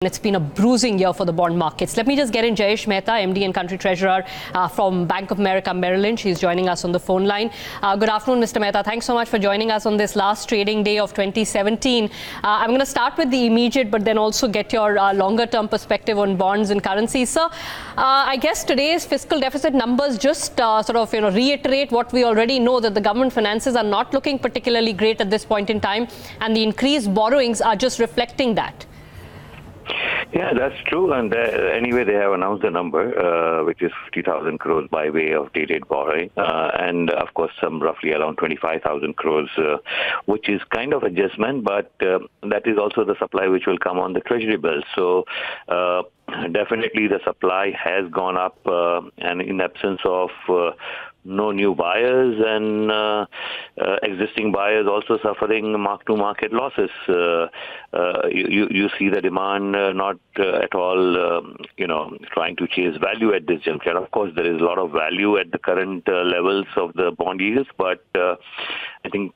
It's been a bruising year for the bond markets. Let me just get in Jayesh Mehta, MD and Country Treasurer from Bank of America Merrill Lynch. He's joining us on the phone line. Good afternoon, Mr. Mehta. Thanks so much for joining us on this last trading day of 2017. I'm going to start with the immediate, but then also get your longer-term perspective on bonds and currencies. Sir, I guess today's fiscal deficit numbers just reiterate what we already know, that the government finances are not looking particularly great at this point in time, and the increased borrowings are just reflecting that. Yeah, that's true. And anyway, they have announced the number, which is 50,000 crores by way of dated borrowing. And of course, some roughly around 25,000 crores, which is kind of adjustment, but that is also the supply which will come on the treasury bills. So definitely the supply has gone up, and in absence of no new buyers and existing buyers also suffering mark-to-market losses. You see the demand not at all, trying to chase value at this juncture. Of course, there is a lot of value at the current levels of the bond yields, but I think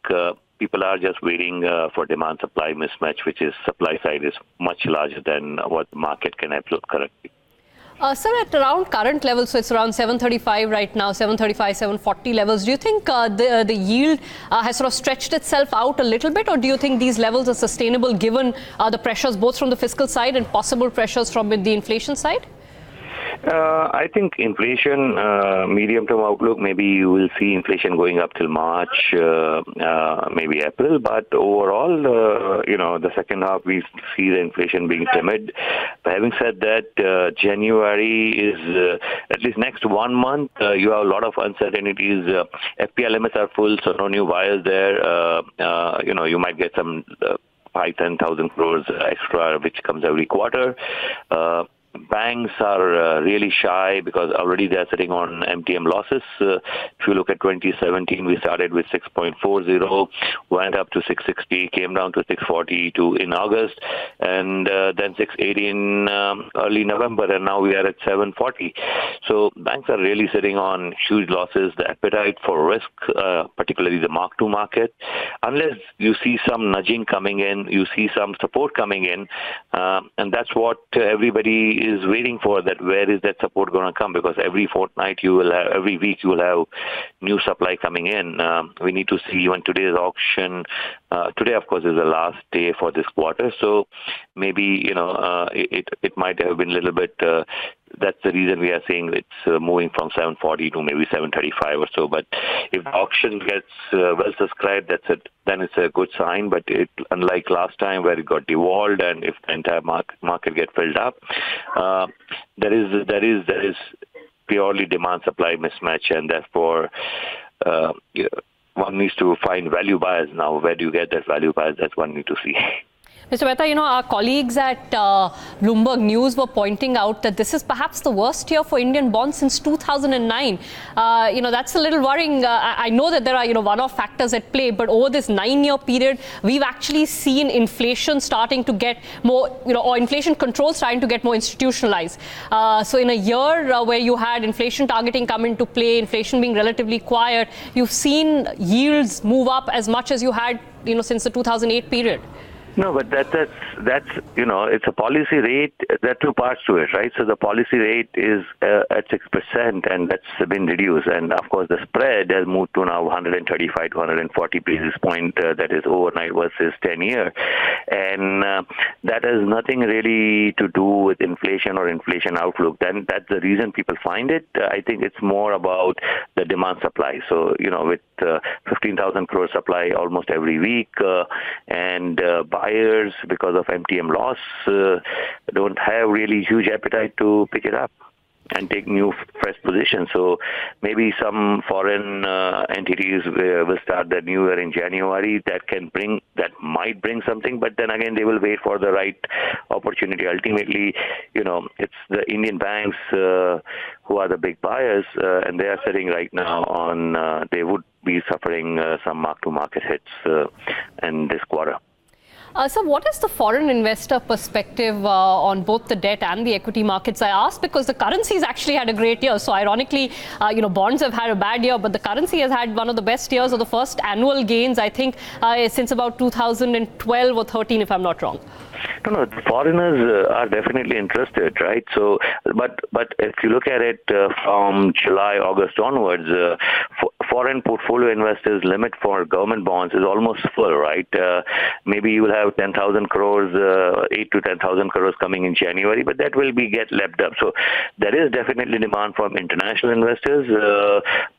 people are just waiting for demand-supply mismatch, which is supply side is much larger than what the market can absorb currently. Sir, at around current levels, so it's around 735 right now, 735, 740 levels. Do you think the yield has sort of stretched itself out a little bit, or do you think these levels are sustainable given the pressures both from the fiscal side and possible pressures from the inflation side? I think inflation, medium-term outlook, maybe you will see inflation going up till March, maybe April. But overall, the second half, we see the inflation being timid. But having said that, January is, at least next 1 month, you have a lot of uncertainties. FPI limits are full, so no new buyers there. You might get some 5,000-10,000 crores extra, which comes every quarter. Banks are really shy because already they are sitting on MTM losses. If you look at 2017, we started with 6.40, went up to 660, came down to 642 in August, and then 680 in early November, and now we are at 740. So banks are really sitting on huge losses. The appetite for risk, particularly the mark-to-market, unless you see some nudging coming in, you see some support coming in, and that's what everybody is waiting for, that where is that support going to come, because every fortnight every week you will have new supply coming in. We need to see even today's auction. Today, of course, is the last day for this quarter, so maybe it might have been a little bit. That's the reason we are saying it's moving from 740 to maybe 735 or so. But if the auction gets well subscribed, then it's a good sign. But unlike last time where it got devolved, and if the entire market get filled up, there is purely demand-supply mismatch, and therefore one needs to find value buyers now. Where do you get that value buyers? That's one need to see. Mr. Mehta, our colleagues at Bloomberg News were pointing out that this is perhaps the worst year for Indian bonds since 2009. That's a little worrying. I know that there are, one-off factors at play, but over this 9-year period, we've actually seen inflation starting to get more, or inflation control starting to get more institutionalized. So in a year where you had inflation targeting come into play, inflation being relatively quiet, you've seen yields move up as much as you had, since the 2008 period. No, but that's it's a policy rate. There are two parts to it, right? So the policy rate is at 6%, and that's been reduced. And of course, the spread has moved to now 135 to 140 basis point. That is overnight versus 10-year, and that has nothing really to do with inflation or inflation outlook. Then that's the reason people find it. I think it's more about the demand supply. So with 15,000 crore supply almost every week, and buyers, because of MTM loss, don't have really huge appetite to pick it up and take new fresh positions. So maybe some foreign entities will start the new year in January. That might bring something, but then again, they will wait for the right opportunity. Ultimately, it's the Indian banks who are the big buyers, and they are sitting right now on, they would be suffering some mark-to-market hits in this quarter. So what is the foreign investor perspective on both the debt and the equity markets? I ask because the currencies actually had a great year. So ironically, bonds have had a bad year, but the currency has had one of the best years, or the first annual gains, I think, since about 2012 or 13, if I'm not wrong. No, the foreigners are definitely interested, right? So, but if you look at it from July, August onwards, foreign portfolio investors' limit for government bonds is almost full, right? Maybe you will have 10,000 crores, 8 to 10,000 crores coming in January, but that will be get lapped up. So there is definitely demand from international investors,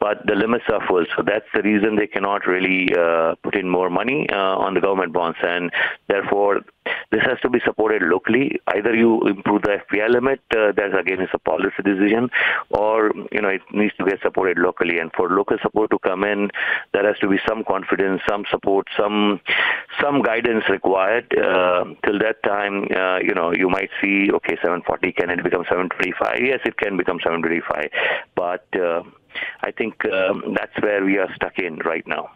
but the limits are full. So that's the reason they cannot really put in more money on the government bonds, and therefore this has to be supported locally. Either you improve the FPI limit, that again is a policy decision, or it needs to get supported locally. And for local support to come in, there has to be some confidence, some support, some guidance required. Till that time, you might see, okay, 740, can it become 725? Yes, it can become 725, but I think that's where we are stuck in right now.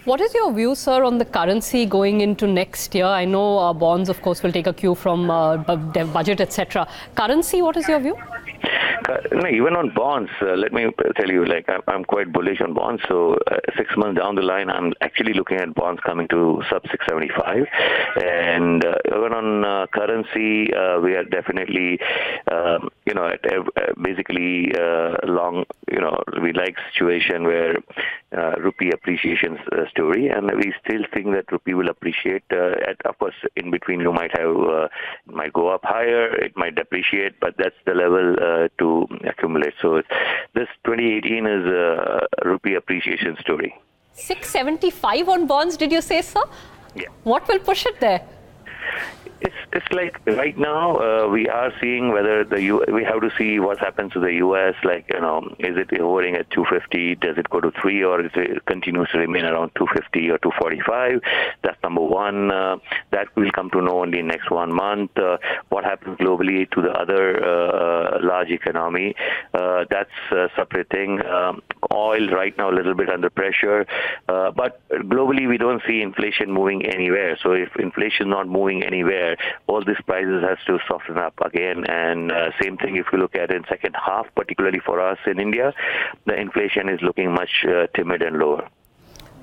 What is your view, sir, on the currency going into next year? I know bonds, of course, will take a cue from budget, etc. Currency, what is your view? No, even on bonds, let me tell you, I'm quite bullish on bonds. So 6 months down the line, I'm actually looking at bonds coming to sub 675. And even on currency, we are definitely, basically long, we like situation where Rupee appreciation story, and we still think that Rupee will appreciate. Of course, in between you might have, it might go up higher, it might depreciate, but that's the level to accumulate. So this 2018 is a Rupee appreciation story. 675 on bonds, did you say, sir? Yeah. What will push it there? It's like right now we are seeing whether we have to see what happens to the U.S. Is it hovering at 250? Does it go to 3, or is it continues to remain around 250 or 245? That's number one. That we'll come to know only next 1 month. What happens globally to the other large economy? That's a separate thing. Oil right now a little bit under pressure, but globally we don't see inflation moving anywhere. So if inflation not moving anywhere, all these prices has to soften up again. And same thing if you look at in second half, particularly for us in India, the inflation is looking much timid and lower.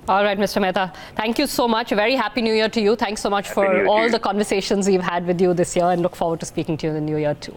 All right, Mr. Mehta, thank you so much. A very happy New Year to you. Thanks so much for all the conversations we've had with you this year, and look forward to speaking to you in the new year too.